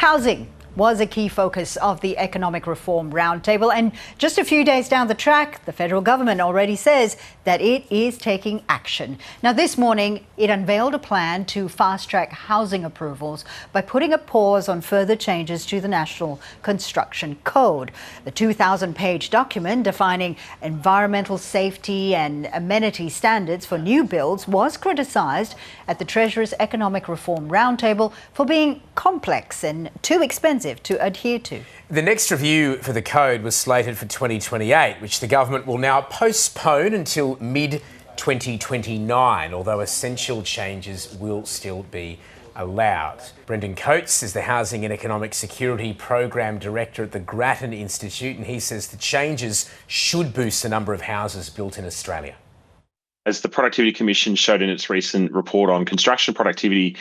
Housing was a key focus of the Economic Reform Roundtable, and just a few days down the track, the federal government already says that it is taking action. Now, this morning, it unveiled a plan to fast-track housing approvals by putting a pause on further changes to the National Construction Code. The 2,000-page document defining environmental safety and amenity standards for new builds was criticised at the Treasurer's Economic Reform Roundtable for being complex and too expensive to adhere to. The next review for the code was slated for 2028, which the government will now postpone until mid-2029, although essential changes will still be allowed. Brendan Coates is the Housing and Economic Security Program Director at the Grattan Institute, and he says the changes should boost the number of houses built in Australia. As the Productivity Commission showed in its recent report on construction productivity,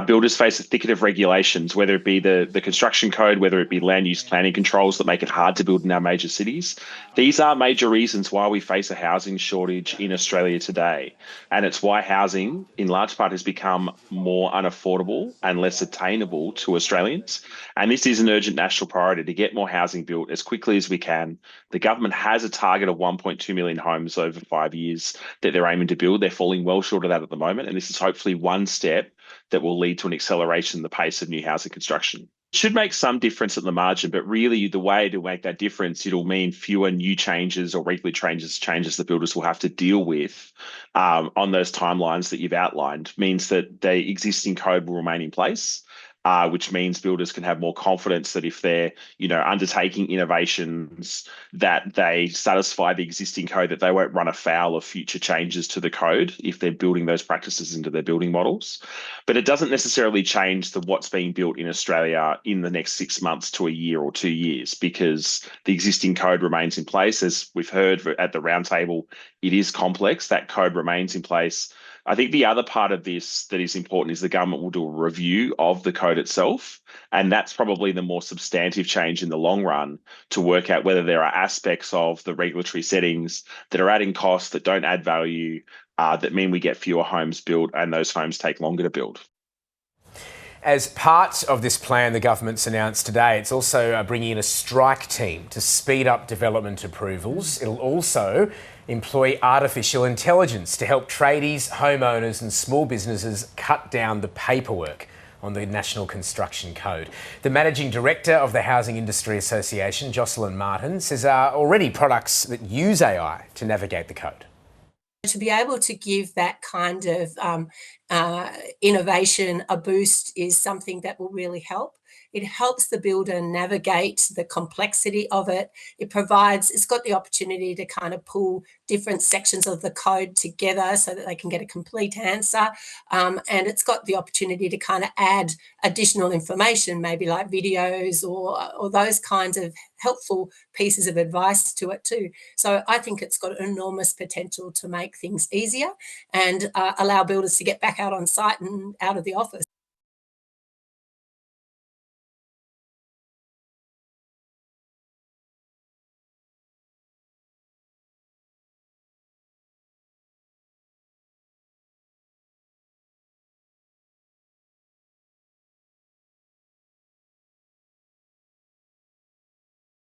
builders face a thicket of regulations, whether it be the construction code, whether it be land use planning controls that make it hard to build in our major cities. These are major reasons why we face a housing shortage in Australia today. And it's why housing, in large part, has become more unaffordable and less attainable to Australians. And this is an urgent national priority to get more housing built as quickly as we can. The government has a target of 1.2 million homes over 5 years that they're aiming to build. They're falling well short of that at the moment. And this is hopefully one step that will lead to an acceleration in the pace of new housing construction. It should make some difference at the margin, but really the way to make that difference, it'll mean fewer new changes or regulatory changes that builders will have to deal with on those timelines that you've outlined, means that the existing code will remain in place. Which means builders can have more confidence that if they're, undertaking innovations, that they satisfy the existing code, that they won't run afoul of future changes to the code if they're building those practices into their building models. But it doesn't necessarily change what's being built in Australia in the next 6 months to a year or 2 years, because the existing code remains in place. As we've heard at the roundtable, it is complex. That code remains in place. I think the other part of this that is important is the government will do a review of the code itself, and that's probably the more substantive change in the long run, to work out whether there are aspects of the regulatory settings that are adding costs, that don't add value, that mean we get fewer homes built and those homes take longer to build. As part of this plan the government's announced today, it's also bringing in a strike team to speed up development approvals. It'll also employ artificial intelligence to help tradies, homeowners and small businesses cut down the paperwork on the National Construction Code. The Managing Director of the Housing Industry Association, Jocelyn, says there are already products that use AI to navigate the code. To be able to give that kind of innovation a boost is something that will really help. It helps the builder navigate the complexity of it. It's got the opportunity to kind of pull different sections of the code together so that they can get a complete answer. And it's got the opportunity to kind of add additional information, maybe like videos or those kinds of helpful pieces of advice to it too. So I think it's got enormous potential to make things easier and allow builders to get back out on site and out of the office.